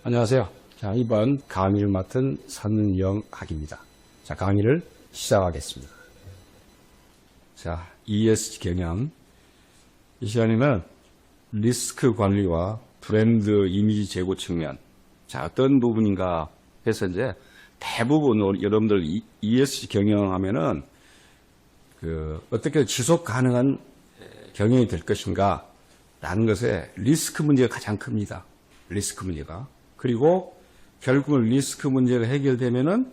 안녕하세요. 자, 이번 강의를 맡은 선영학입니다. 자, 강의를 시작하겠습니다. 자, ESG 경영. 이 시간에는 리스크 관리와 브랜드 이미지 제고 측면. 자, 어떤 부분인가 해서 이제 대부분 여러분들 ESG 경영하면은 어떻게 지속 가능한 경영이 될 것인가 라는 것에 리스크 문제가 가장 큽니다. 리스크 문제가. 그리고 결국은 리스크 문제가 해결되면은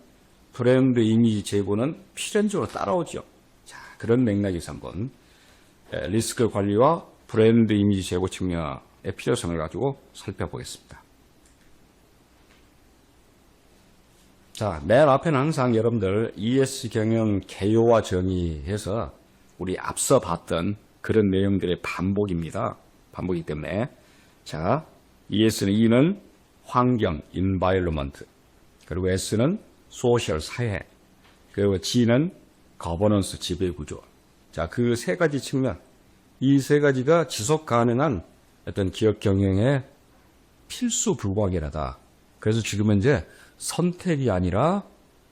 브랜드 이미지 제고는 필연적으로 따라오죠. 자, 그런 맥락에서 한번 리스크 관리와 브랜드 이미지 제고 측면의 필요성을 가지고 살펴보겠습니다. 자, 맨 앞에는 항상 여러분들 ESG 경영 개요와 정의해서 우리 앞서 봤던 그런 내용들의 반복입니다. 반복이기 때문에 자, E는 환경, environment, 그리고 S는 social, 사회, 그리고 G는 governance, 지배구조. 자, 그 세 가지 측면, 이 세 가지가 지속 가능한 어떤 기업 경영의 필수 불가결하다. 그래서 지금은 이제 선택이 아니라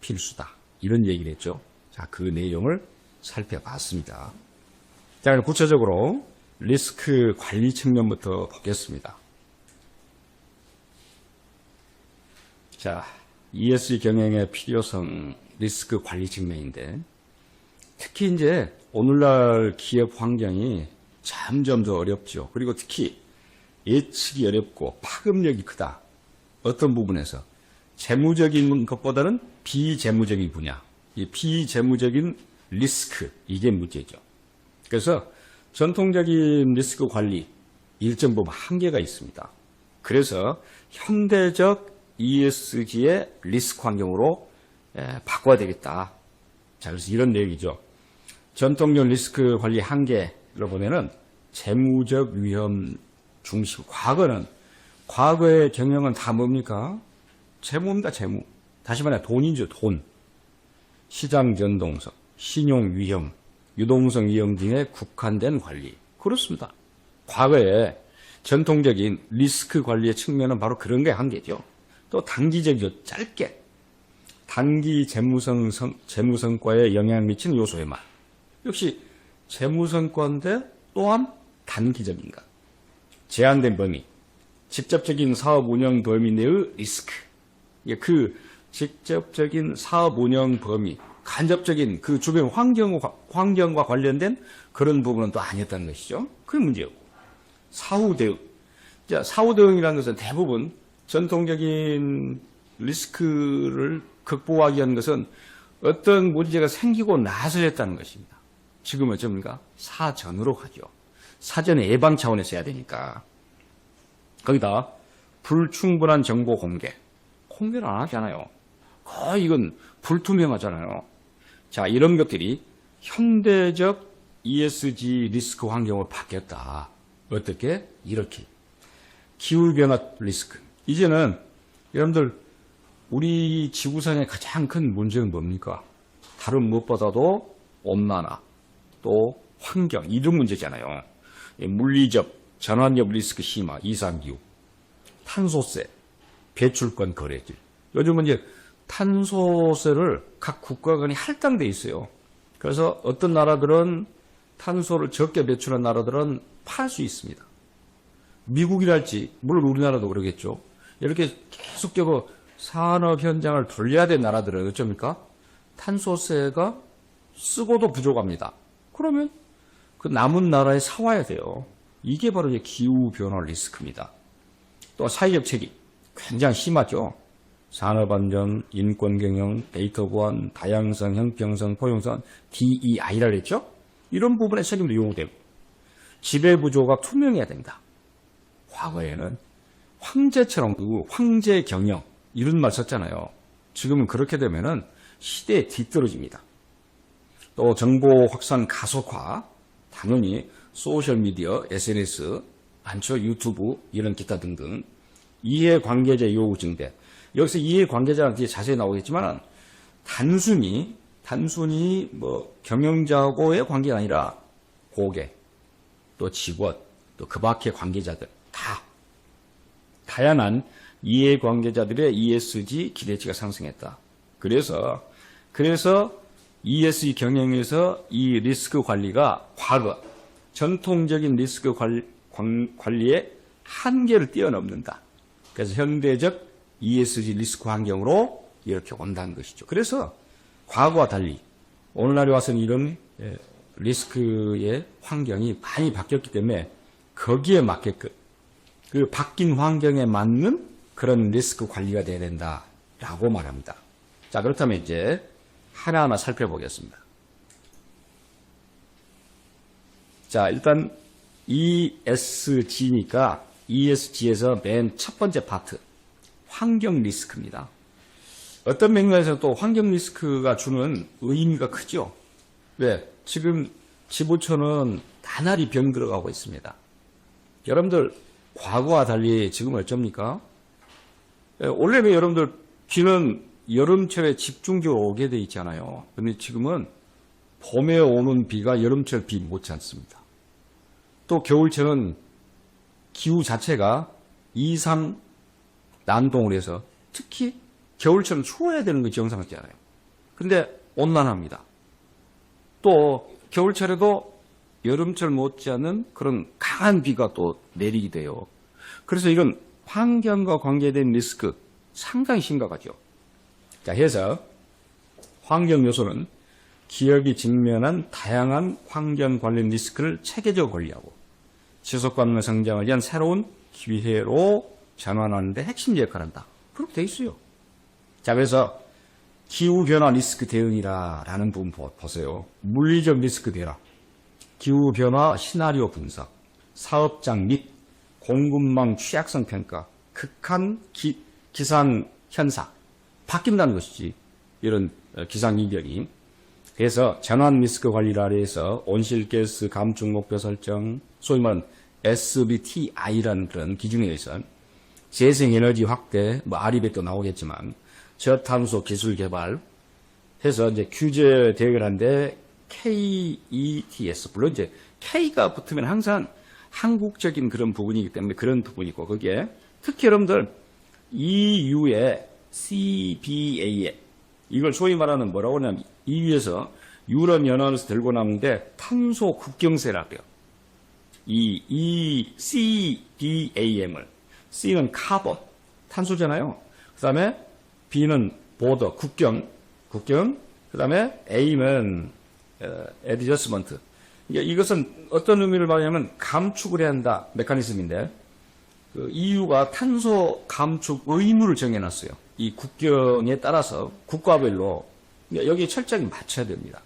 필수다. 이런 얘기를 했죠. 자, 그 내용을 살펴봤습니다. 자, 그럼 구체적으로 리스크 관리 측면부터 보겠습니다. 자, ESG 경영의 필요성, 리스크 관리 측면인데, 특히 이제 오늘날 기업 환경이 점점 더 어렵죠. 그리고 특히 예측이 어렵고 파급력이 크다. 어떤 부분에서 재무적인 것보다는 비재무적인 분야, 이 비재무적인 리스크, 이게 문제죠. 그래서 전통적인 리스크 관리 일정 부분 한계가 있습니다. 그래서 현대적 ESG의 리스크 환경으로 바꿔야 되겠다. 자, 그래서 이런 내용이죠. 전통적 리스크 관리 한계를 보면은 재무적 위험 중심. 과거의 경영은 다 뭡니까? 재무입니다, 재무. 다시 말해 돈이죠, 돈. 시장 전동성, 신용 위험, 유동성 위험 등에 국한된 관리. 그렇습니다. 과거에 전통적인 리스크 관리의 측면은 바로 그런 게 한계죠. 또 단기적이죠. 짧게. 단기 재무성과에 영향을 미치는 요소에만. 역시 재무성과인데 또한 단기적인 것. 제한된 범위. 직접적인 사업 운영 범위 내의 리스크. 그 직접적인 사업 운영 범위, 간접적인 그 주변 환경과 관련된 그런 부분은 또 아니었다는 것이죠. 그게 문제였고. 사후 대응. 자, 사후 대응이라는 것은 대부분 전통적인 리스크를 극복하기 위한 것은 어떤 문제가 생기고 나서 했다는 것입니다. 지금은 어쩝니까? 사전으로 가죠. 사전에 예방 차원에서 해야 되니까. 거기다 불충분한 정보 공개를 안 하잖아요. 거의 이건 불투명하잖아요. 자, 이런 것들이 현대적 ESG 리스크 환경으로 바뀌었다. 어떻게? 이렇게. 기후변화 리스크. 이제는 여러분들 우리 지구상의 가장 큰 문제는 뭡니까? 다른 무엇보다도 온난화, 또 환경, 이런 문제잖아요. 물리적, 전환력 리스크 심화, 이상기후, 탄소세, 배출권 거래질. 요즘은 이제 탄소세를 각 국가 간에 할당돼 있어요. 그래서 어떤 나라들은 탄소를 적게 배출한 나라들은 팔 수 있습니다. 미국이랄지, 물론 우리나라도 그러겠죠. 이렇게 계속적으로 산업 현장을 돌려야 될 나라들은 어쩝니까? 탄소세가 쓰고도 부족합니다. 그러면 그 남은 나라에 사와야 돼요. 이게 바로 이제 기후변화 리스크입니다. 또 사회적 책임. 굉장히 심하죠. 산업안전, 인권경영, 데이터 보안, 다양성, 형평성, 포용성, DEI라 그랬죠? 이런 부분의 책임도 요구되고 지배구조가 투명해야 됩니다. 과거에는 황제처럼 황제 경영 이런 말 썼잖아요. 지금은 그렇게 되면은 시대에 뒤떨어집니다. 또 정보 확산 가속화, 당연히 소셜미디어, SNS, 많죠. 유튜브 이런 기타 등등. 이해관계자 요구 증대. 여기서 이해관계자는 뒤에 자세히 나오겠지만 단순히 경영자하고의 관계가 아니라 고객, 또 직원, 또 그 밖의 관계자들 다 다양한 이해관계자들의 ESG 기대치가 상승했다. 그래서 ESG 경영에서 이 리스크 관리가 과거 전통적인 리스크 관리의 한계를 뛰어넘는다. 그래서 현대적 ESG 리스크 환경으로 이렇게 온다는 것이죠. 그래서 과거와 달리 오늘날에 와서는 이런 리스크의 환경이 많이 바뀌었기 때문에 거기에 맞게끔 그 바뀐 환경에 맞는 그런 리스크 관리가 돼야 된다라고 말합니다. 자, 그렇다면 이제 하나하나 살펴보겠습니다. 자, 일단 ESG니까 ESG에서 맨 첫 번째 파트 환경 리스크입니다. 어떤 맥락에서 또 환경 리스크가 주는 의미가 크죠. 왜? 지금 지구촌은 나날이 병들어가고 있습니다. 여러분들 과거와 달리 지금 어쩝니까? 원래 왜 여러분들 비는 여름철에 집중적으로 오게 돼 있잖아요. 근데 지금은 봄에 오는 비가 여름철 비 못지 않습니다. 또 겨울철은 기후 자체가 이상 난동을 해서 특히 겨울철은 추워야 되는 거 정상이잖아요. 근데 온난합니다. 또 겨울철에도 여름철 못지않은 그런 강한 비가 또 내리게 돼요. 그래서 이런 환경과 관계된 리스크 상당히 심각하죠. 자, 해서 환경 요소는 기업이 직면한 다양한 환경 관련 리스크를 체계적으로 관리하고 지속 가능한 성장을 위한 새로운 기회로 전환하는 데 핵심 역할을 한다. 그렇게 돼 있어요. 자, 그래서 기후변화 리스크 대응이라는 부분 보세요. 물리적 리스크 대응, 기후변화 시나리오 분석, 사업장 및 공급망 취약성 평가, 극한 기상 현상, 바뀐다는 것이지. 이런 기상 이력이. 그래서 전환 리스크 관리를 아래에서 온실가스 감축 목표 설정, 소위 말하는 SBTI라는 그런 기준에 의해서 재생에너지 확대, REB도 나오겠지만 저탄소 기술 개발 해서 이제 규제 대응을 하는데 KETS, 물론 이제 K가 붙으면 항상 한국적인 그런 부분이기 때문에 그런 부분이고, 거기에 특히 여러분들 EU의 CBA에 이걸 소위 말하는 뭐라고 하냐면 EU에서 유럽 연합에서 들고 나오는데 탄소 국경세라고 해요. 이 CBAM을, C는 카본, 탄소잖아요. 그 다음에 B는 보더, 국경, 그 다음에 A는 adjustment. 이것은 어떤 의미를 말하냐면 감축을 해야 한다 메커니즘인데, 그 EU가 탄소 감축 의무를 정해놨어요. 이 국경에 따라서 국가별로 여기 철저하게 맞춰야 됩니다.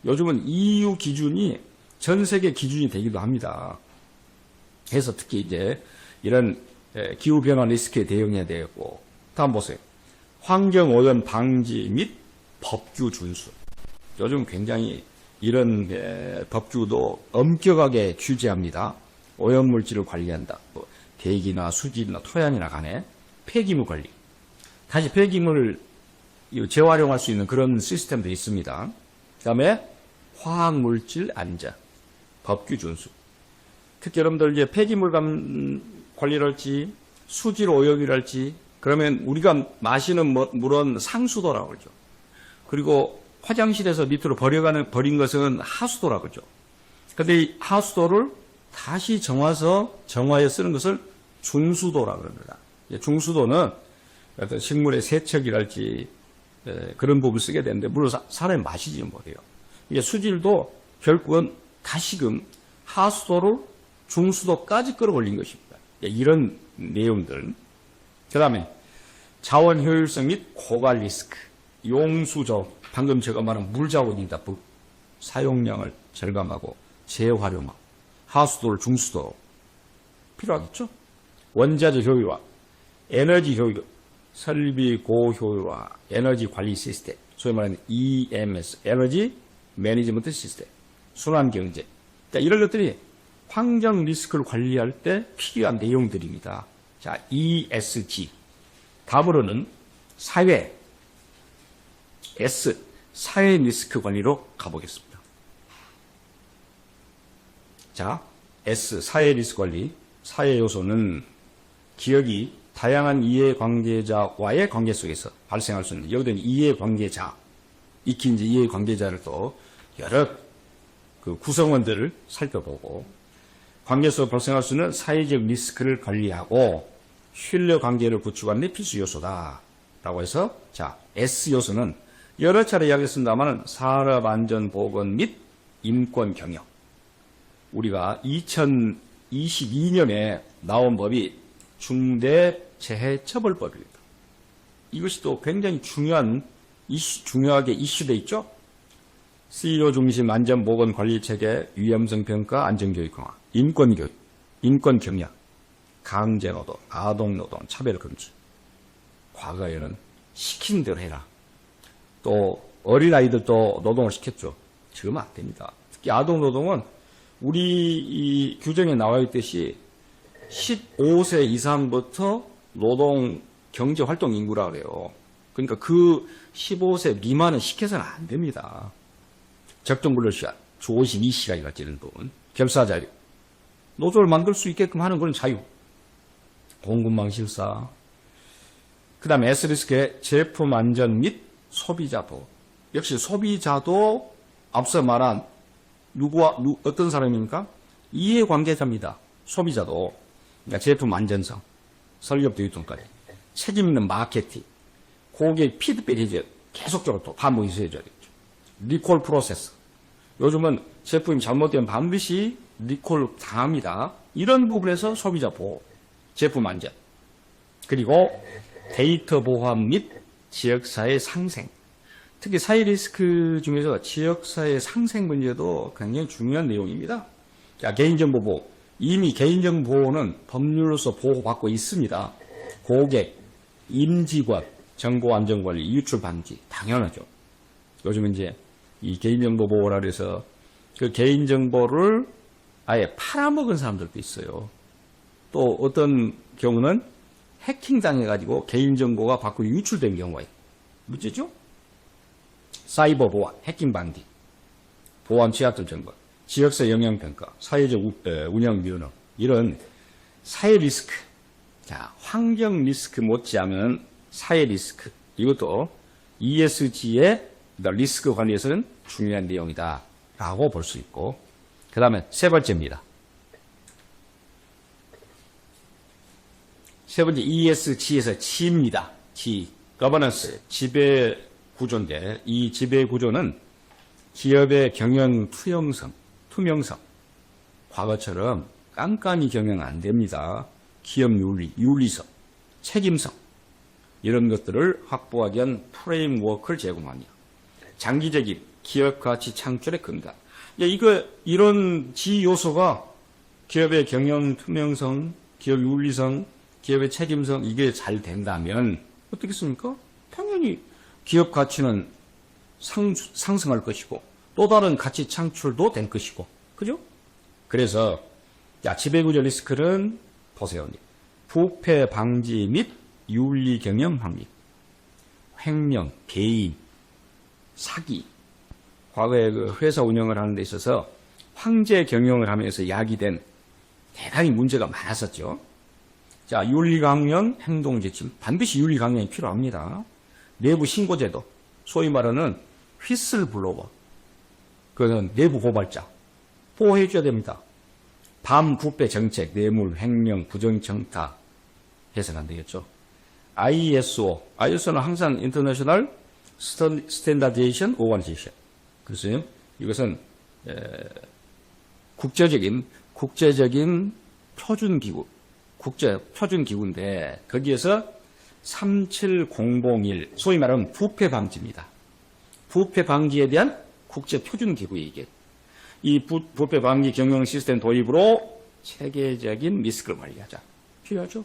요즘은 EU 기준이 전 세계 기준이 되기도 합니다. 그래서 특히 이제 이런 기후변화 리스크에 대응해야 되고, 다음 보세요. 환경오염 방지 및 법규 준수. 요즘 굉장히 이런 법규도 엄격하게 규제합니다. 오염물질을 관리한다. 대기나 수질이나 토양이나 간에 폐기물 관리. 다시 폐기물을 재활용할 수 있는 그런 시스템도 있습니다. 그 다음에 화학물질 안전, 법규 준수. 특히 여러분들 이제 폐기물 관리를 할지, 수질 오염이를 할지, 그러면 우리가 마시는 물은 상수도라고 그러죠. 그리고 화장실에서 밑으로 버린 것은 하수도라고 그러죠. 근데 이 하수도를 다시 정화해 쓰는 것을 중수도라고 그럽니다. 중수도는 어떤 식물의 세척이랄지 그런 부분을 쓰게 되는데, 물론 사람이 마시지 못해요. 이게 수질도 결국은 다시금 하수도를 중수도까지 끌어올린 것입니다. 이런 내용들. 그 다음에 자원 효율성 및 고갈 리스크, 용수조, 방금 제가 말한 물자원이다. 사용량을 절감하고 재활용하고 하수도를 중수도 필요하겠죠. 원자재 효율화, 에너지 효율, 설비 고효율화, 에너지 관리 시스템, 소위 말하는 EMS, 에너지 매니지먼트 시스템, 순환 경제. 자, 이런 것들이 환경 리스크를 관리할 때 필요한 내용들입니다. 자, ESG. 다음으로는 사회, S, 사회 리스크 관리로 가보겠습니다. 자, S, 사회 리스크 관리. 사회 요소는 기업이 다양한 이해관계자와의 관계 속에서 발생할 수 있는, 여기는 이해관계자, 익히 이제 이해관계자를 또 여러 그 구성원들을 살펴보고, 관계 속에서 발생할 수 있는 사회적 리스크를 관리하고 신뢰관계를 구축하는 데 필수 요소다 라고 해서, 자, S 요소는 여러 차례 이야기했습니다만 산업안전보건 및 인권경영, 우리가 2022년에 나온 법이 중대재해처벌법입니다. 이것이 또 굉장히 중요하게 이슈되어 있죠. CEO 중심 안전보건관리체계, 위험성 평가, 안전교육 강화, 인권교육, 인권경영, 강제노동, 아동노동, 차별금지. 과거에는 시킨 대로 해라. 또 어린아이들도 노동을 시켰죠. 지금은 안 됩니다. 특히 아동노동은 우리 이 규정에 나와 있듯이 15세 이상부터 노동 경제활동 인구라 그래요. 그러니까 그 15세 미만은 시켜서는 안 됩니다. 적정 근로시간, 주 52시간이 찌는 부분, 결사 자유, 노조를 만들 수 있게끔 하는 건 자유, 공급망 실사, 그 다음에 S리스크의 제품 안전 및 소비자 보호. 역시 소비자도 앞서 말한 어떤 사람입니까? 이해관계자입니다. 소비자도. 그러니까 제품 안전성, 설립부터 유통까지. 책임 있는 마케팅, 고객 피드백이 이제 계속적으로 또 반복해서 해줘야 되겠죠. 리콜 프로세스. 요즘은 제품이 잘못되면 반드시 리콜 당합니다. 이런 부분에서 소비자 보호, 제품 안전. 그리고 데이터 보호함 및 지역사회 상생. 특히 사회 리스크 중에서 지역사회 상생 문제도 굉장히 중요한 내용입니다. 자, 개인정보 보호. 이미 개인정보 보호는 법률로서 보호받고 있습니다. 고객, 임직원, 정보안전관리, 유출 방지. 당연하죠. 요즘은 이제 이 개인정보 보호라 해서 그 개인정보를 아예 팔아먹은 사람들도 있어요. 또 어떤 경우는 해킹 당해가지고 개인정보가 밖으로 유출된 경우가 문제죠. 사이버 보안, 해킹 방지, 보안 취약점 정보, 지역사 영향평가, 사회적 운영 면허, 이런 사회 리스크, 자, 환경 리스크 못지않은 사회 리스크, 이것도 ESG의 리스크 관리에서는 중요한 내용이다 라고 볼 수 있고, 그 다음에 세 번째입니다. 세 번째 ESG에서 G입니다. G, 거버넌스, 지배 구조인데, 이 지배 구조는 기업의 경영 투명성, 과거처럼 깐깐이 경영 안 됩니다. 기업 윤리성, 책임성, 이런 것들을 확보하기 위한 프레임워크를 제공합니다. 장기적인 기업 가치 창출의 근간. 이런 G 요소가 기업의 경영 투명성, 기업 윤리성, 기업의 책임성, 이게 잘 된다면 어떻겠습니까? 당연히 기업 가치는 상승할 것이고 또 다른 가치 창출도 될 것이고, 그죠? 그래서 지배구조 리스크는 보세요. 부패 방지 및 윤리 경영 확립, 횡령, 배임, 사기. 과거에 그 회사 운영을 하는 데 있어서 황제 경영을 하면서 야기된 대단히 문제가 많았었죠. 자, 윤리 강령, 행동 지침, 반드시 윤리 강령이 필요합니다. 내부 신고제도, 소위 말하는 휘슬블로워, 그거는 내부 고발자, 보호해줘야 됩니다. 반부패 정책, 뇌물, 횡령, 부정청탁 해서는 안 되겠죠. ISO는 항상 인터내셔널 스탠다드에이션 오거니제이션. 그래서 이것은 국제적인 표준기구, 국제 표준기구인데 거기에서 37001, 소위 말하면 부패 방지입니다. 부패 방지에 대한 국제 표준기구에 이게. 이 부패 방지 경영 시스템 도입으로 체계적인 리스크를 관리하자. 필요하죠?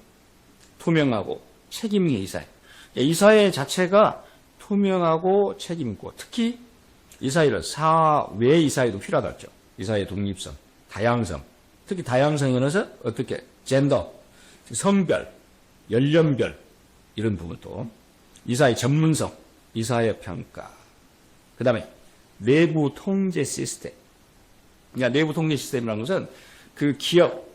투명하고 책임 있는 이사회. 이사회 자체가 투명하고 책임 있고, 특히 이사회를 사외 이사회도 필요하다 했죠. 이사회 독립성, 다양성. 특히 다양성에서 어떻게 젠더, 성별, 연령별 이런 부분도, 이사회 전문성, 이사회 평가, 그 다음에 내부 통제 시스템. 그러니까 내부 통제 시스템이라는 것은 그 기업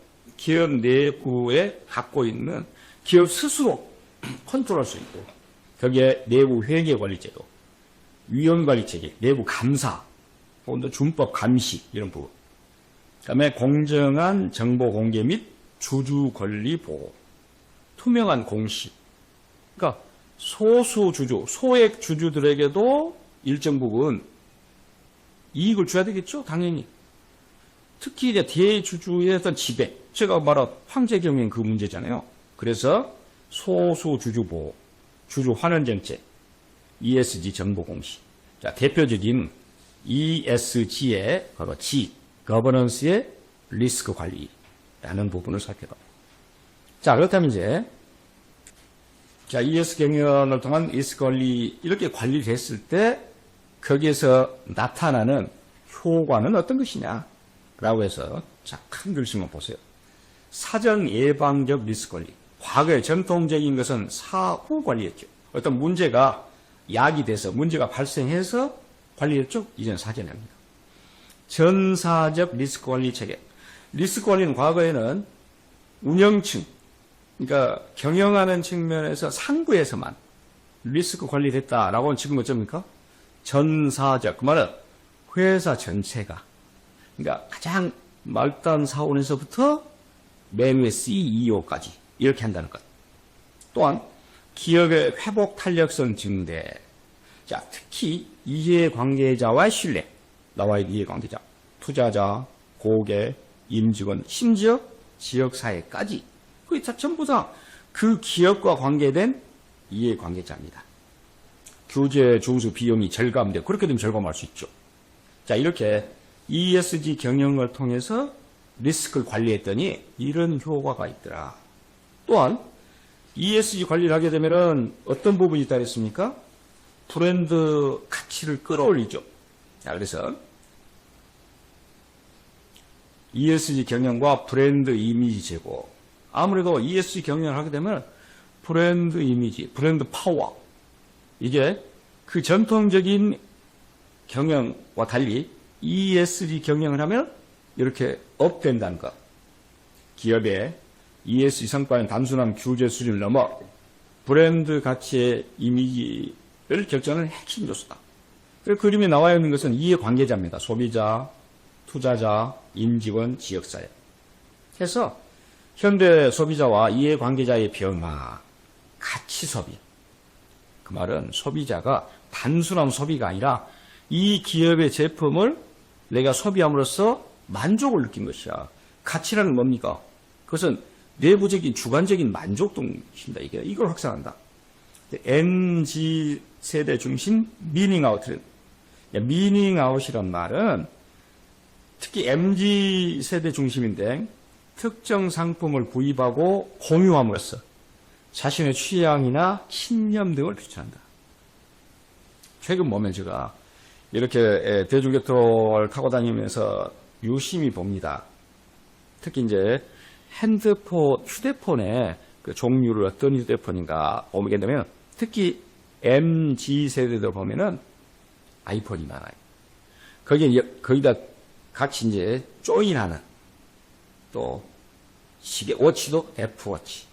내부에 갖고 있는 기업 스스로 컨트롤할 수 있고, 거기에 내부 회계관리제도, 위원관리체계, 내부 감사, 혹은 또 준법 감시 이런 부분. 그다음에 공정한 정보 공개 및 주주 권리 보호, 투명한 공시. 그러니까 소수 주주, 소액 주주들에게도 일정 부분 이익을 줘야 되겠죠, 당연히. 특히 이제 대주주의 어떤 지배, 제가 말한 황제 경영 그 문제잖아요. 그래서 소수 주주 보호, 주주 환원 정책, ESG 정보 공시. 자, 대표적인 ESG의 바로 G, 거버넌스의 리스크 관리라는 부분을 살펴봐요. 자, 그렇다면 이제 자, ES 경영을 통한 리스크 관리 이렇게 관리를 했을 때 거기에서 나타나는 효과는 어떤 것이냐라고 해서 자, 큰 글씨만 보세요. 사전 예방적 리스크 관리. 과거의 전통적인 것은 사후 관리였죠. 어떤 문제가 야기돼서 문제가 발생해서 관리했죠. 이제는 사전에 합니다. 전사적 리스크 관리 체계. 리스크 관리는 과거에는 운영층, 그러니까 경영하는 측면에서 상부에서만 리스크 관리를 했다라고 하는 지금 어쩝니까? 전사적, 그 말은 회사 전체가, 그러니까 가장 말단 사원에서부터 맨 위에 CEO까지 이렇게 한다는 것. 또한 기업의 회복 탄력성 증대. 자, 특히 이해관계자와의 신뢰, 나와의 이해관계자, 투자자, 고객, 임직원, 심지어 지역사회까지 그게 다 전부 다 그 기업과 관계된 이해관계자입니다. 규제 준수 비용이 절감되고 그렇게 되면 절감할 수 있죠. 자, 이렇게 ESG 경영을 통해서 리스크를 관리했더니 이런 효과가 있더라. 또한 ESG 관리를 하게 되면은 어떤 부분이 있다 그랬습니까? 브랜드 가치를 끌어올리죠. 자, 그래서 ESG 경영과 브랜드 이미지 제고. 아무래도 ESG 경영을 하게 되면 브랜드 이미지, 브랜드 파워. 이게 그 전통적인 경영과 달리 ESG 경영을 하면 이렇게 업된다는 것. 기업의 ESG 성과는 단순한 규제 수준을 넘어 브랜드 가치의 이미지를 결정하는 핵심 요소다. 그 그림에 나와 있는 것은 이해관계자입니다. 소비자, 투자자, 임직원, 지역사회. 해서 현대 소비자와 이해관계자의 변화, 가치 소비. 그 말은 소비자가 단순한 소비가 아니라 이 기업의 제품을 내가 소비함으로써 만족을 느낀 것이야. 가치라는 뭡니까? 그것은 내부적인 주관적인 만족도입니다. 이걸 확산한다. MZ 세대 중심 미닝아웃 트렌드. 미닝아웃이란 말은 특히 MZ 세대 중심인데 특정 상품을 구입하고 공유함으로써 자신의 취향이나 신념 등을 표출한다. 최근 보면 제가 이렇게 대중교통을 타고 다니면서 유심히 봅니다. 특히 이제 휴대폰의 그 종류를 어떤 휴대폰인가 보게 되면 특히 MZ 세대들 보면은 아이폰이 많아요. 거기다 같이 이제 조인하는 또 시계, 워치도 애플워치.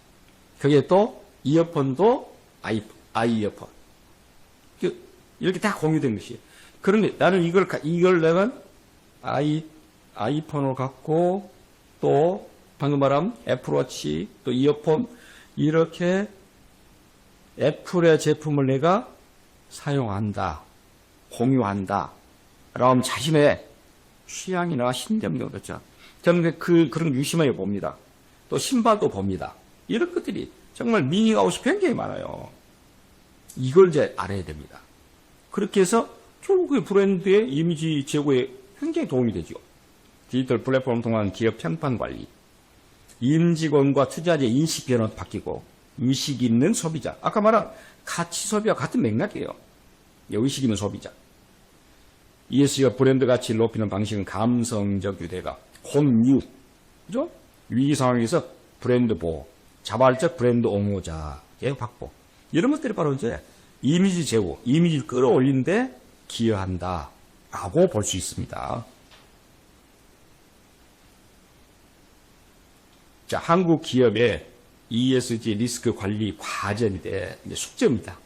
거기에 또 이어폰도 아이이어폰. 이렇게 다 공유된 것이에요. 그런데 나는 이걸 내가 아이폰을 갖고 또 방금 말한 애플워치 또 이어폰 이렇게 애플의 제품을 내가 사용한다, 공유한다. 라면 자신의 취향이나 신념 등을 그렇죠. 저는 그런 유심하게 봅니다. 또 신발도 봅니다. 이런 것들이 정말 미닝아웃이 굉장히 많아요. 이걸 이제 알아야 됩니다. 그렇게 해서 결국 브랜드의 이미지 제고에 굉장히 도움이 되죠. 디지털 플랫폼을 통한 기업 편판 관리, 임직원과 투자자의 인식 변화도 바뀌고 의식 있는 소비자. 아까 말한 가치 소비와 같은 맥락이에요. 의식 있는 소비자. ESG가 브랜드 가치를 높이는 방식은 감성적 유대감, 혼유, 그죠? 위기 상황에서 브랜드 보호, 자발적 브랜드 옹호자의 확보. 이런 것들이 바로 이제 이미지 제고, 이미지를 끌어올리는데 기여한다라고 볼 수 있습니다. 자, 한국 기업의 ESG 리스크 관리 과제인데 이제 숙제입니다.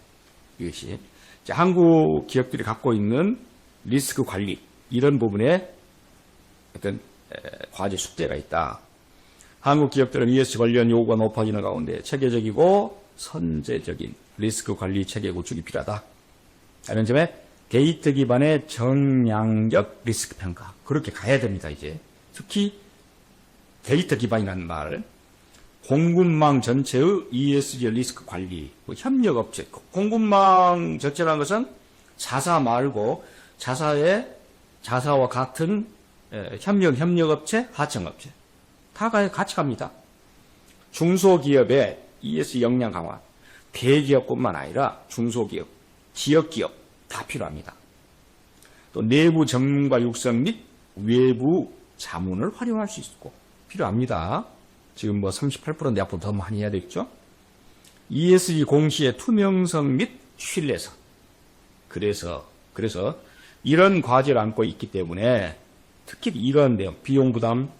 이것이 자, 한국 기업들이 갖고 있는 리스크 관리 이런 부분에 어떤 과제 숙제가 있다. 한국 기업들은 ESG 관련 요구가 높아지는 가운데 체계적이고 선제적인 리스크 관리 체계 구축이 필요하다. 이런 점에 데이터 기반의 정량적 리스크 평가 그렇게 가야 됩니다. 이제 특히 데이터 기반이라는 말, 공급망 전체의 ESG 리스크 관리, 협력업체, 공급망 전체라는 것은 자사 말고 자사와 같은 협력업체, 하청업체 다 같이 갑니다. 중소기업의 ESG 역량 강화, 대기업뿐만 아니라 중소기업, 지역기업 다 필요합니다. 또 내부 전문가 육성 및 외부 자문을 활용할 수 있고 필요합니다. 지금 뭐 38%인데 앞으로 더 많이 해야 되겠죠? ESG 공시의 투명성 및 신뢰성. 그래서 이런 과제를 안고 있기 때문에 특히 이런 내용, 비용 부담,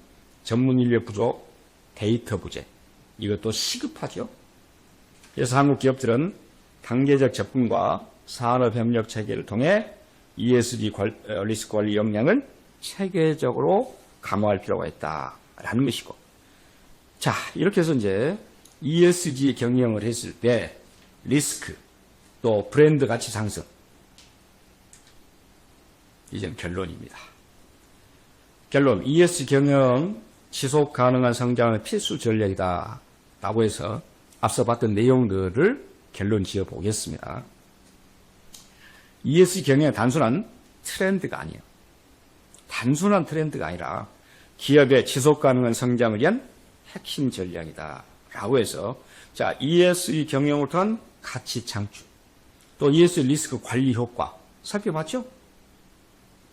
전문 인력 부족, 데이터 부재 이것도 시급하죠. 그래서 한국 기업들은 단계적 접근과 산업협력 체계를 통해 ESG 리스크 관리 역량을 체계적으로 강화할 필요가 있다라는 것이고, 자 이렇게 해서 이제 ESG 경영을 했을 때 리스크 또 브랜드 가치 상승 이제는 결론입니다. 결론 ESG 경영 지속 가능한 성장의 필수 전략이다 라고 해서 앞서 봤던 내용들을 결론 지어 보겠습니다. ESG 경영은 단순한 트렌드가 아니에요. 단순한 트렌드가 아니라 기업의 지속 가능한 성장을 위한 핵심 전략이다 라고 해서 자 ESG 경영을 통한 가치 창출 또 ESG 리스크 관리 효과 살펴봤죠?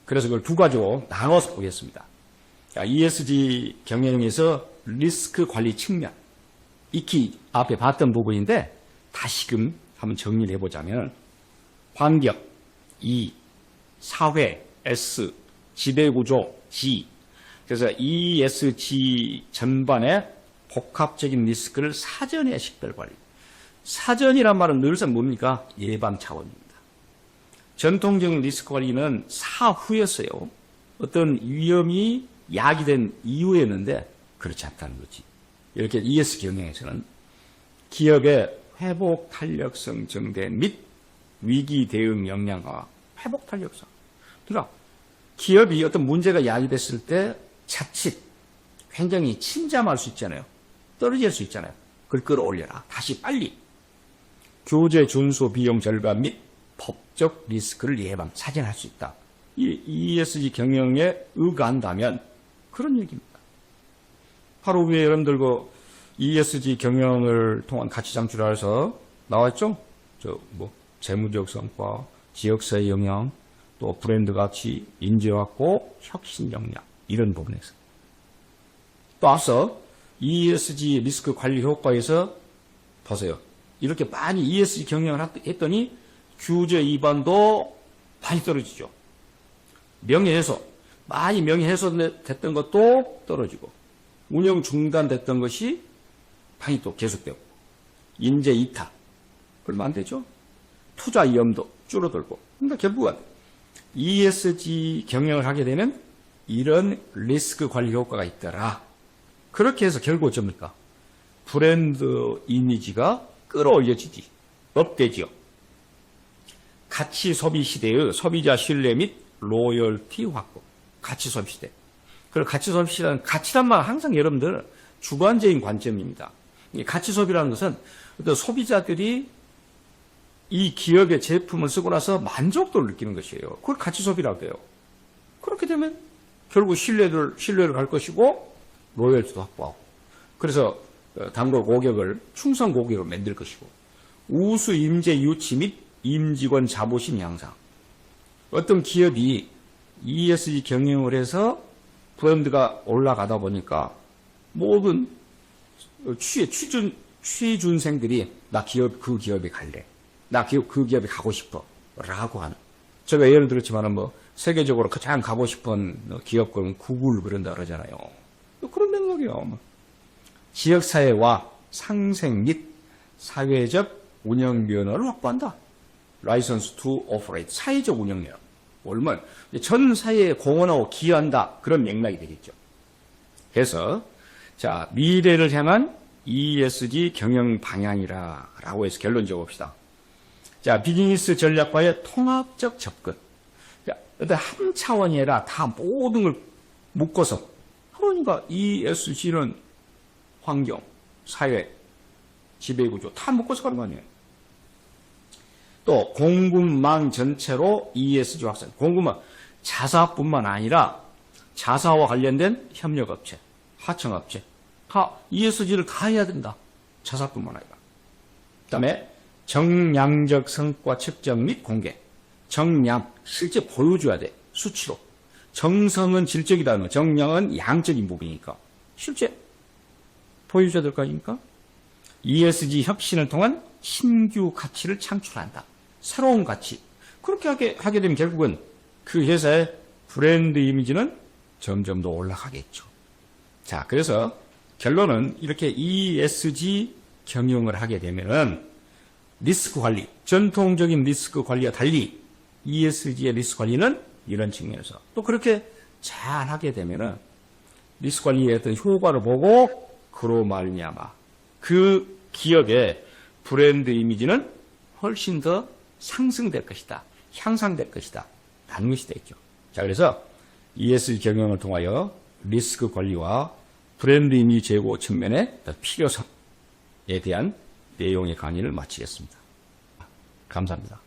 그래서 그걸 두 가지로 나눠서 보겠습니다. 자, ESG 경영에서 리스크 관리 측면 익히 앞에 봤던 부분인데 다시금 한번 정리를 해보자면 환경 E, 사회 S, 지배구조 G. 그래서 ESG 전반의 복합적인 리스크를 사전에 식별관리. 사전이란 말은 늘상 뭡니까? 예방 차원입니다. 전통적인 리스크 관리는 사후였어요. 어떤 위험이 야기된 이후였는데 그렇지 않다는 거지. 이렇게 ESG 경영에서는 기업의 회복 탄력성 증대 및 위기 대응 역량과 회복 탄력성. 그러니까 기업이 어떤 문제가 야기됐을 때 자칫 굉장히 침잠할 수 있잖아요. 떨어질 수 있잖아요. 그걸 끌어올려라. 다시 빨리. 교제 준수 비용 절감 및 법적 리스크를 예방, 차진할 수 있다. 이 ESG 경영에 의거한다면 그런 얘기입니다. 하루 후에 여러분들 그 ESG 경영을 통한 가치 창출을 해서 나왔죠? 재무적 성과, 지역사회 영향, 또 브랜드 가치, 인재 확보, 혁신 역량 이런 부분에서 또 앞서 ESG 리스크 관리 효과에서 보세요. 이렇게 많이 ESG 경영을 했더니 규제 위반도 많이 떨어지죠. 명예훼손, 많이 명예훼손 됐던 것도 떨어지고 운영 중단됐던 것이 많이 또 계속되고 인재 이탈 얼마 안 되죠. 투자 위험도 줄어들고 그러니까 결국은 ESG 경영을 하게 되면 이런 리스크 관리 효과가 있더라. 그렇게 해서 결국 어쩝니까? 브랜드 이미지가 끌어올려지지, 업되지요. 가치 소비 시대의 소비자 신뢰 및 로열티 확보. 가치 소비 시대. 그리고 가치 소비 시대는 가치란 말 항상 여러분들 주관적인 관점입니다. 가치 소비라는 것은 어떤 소비자들이 이 기업의 제품을 쓰고 나서 만족도를 느끼는 것이에요. 그걸 가치 소비라고 해요. 그렇게 되면 결국 신뢰를 갈 것이고 로열티도 확보하고. 그래서 단골 고객을 충성 고객으로 만들 것이고 우수 임재 유치 및 임직원 자부심 향상. 어떤 기업이 ESG 경영을 해서 브랜드가 올라가다 보니까 모든 취준생들이 나 그 기업에 갈래. 나 그 기업에 가고 싶어. 라고 하는. 제가 예를 들었지만은 세계적으로 가장 가고 싶은 기업은 구글 그런다 그러잖아요. 그런 맥락이요. 지역사회와 상생 및 사회적 운영 면허를 확보한다. 라이선스 투 오퍼레이트, 사회적 운영 면허. 올면 전 사회에 공헌하고 기여한다. 그런 맥락이 되겠죠. 그래서 자, 미래를 향한 ESG 경영 방향이라고 해서 결론 지어봅시다. 자, 비즈니스 전략과의 통합적 접근. 어떤 한 차원이 아니라 다 모든 걸 묶어서. 그러니까 ESG는 환경, 사회, 지배구조 다 묶어서 가는 거 아니에요. 또 공급망 전체로 ESG 확산. 공급망 자사뿐만 아니라 자사와 관련된 협력업체, 하청업체 다 ESG를 다 해야 된다. 자사뿐만 아니라. 그 다음에 정량적 성과 측정 및 공개. 정량, 실제 보여줘야 돼. 수치로. 정성은 질적이다는 거. 정량은 양적인 부분이니까. 실제 보여줘야 될 거 아닙니까? ESG 혁신을 통한 신규 가치를 창출한다. 새로운 가치. 그렇게 하게 되면 결국은 그 회사의 브랜드 이미지는 점점 더 올라가겠죠. 자, 그래서 결론은 이렇게 ESG 경영을 하게 되면은 리스크 관리, 전통적인 리스크 관리와 달리 ESG의 리스크 관리는 이런 측면에서 또 그렇게 잘 하게 되면은 리스크 관리의 어떤 효과를 보고 그로 말미암아 그 기업의 브랜드 이미지는 훨씬 더 상승될 것이다. 향상될 것이다. 라는 것이 되겠죠. 자, 그래서 ESG 경영을 통하여 리스크 관리와 브랜드 이미지 제고 측면의 필요성에 대한 내용의 강의를 마치겠습니다. 감사합니다.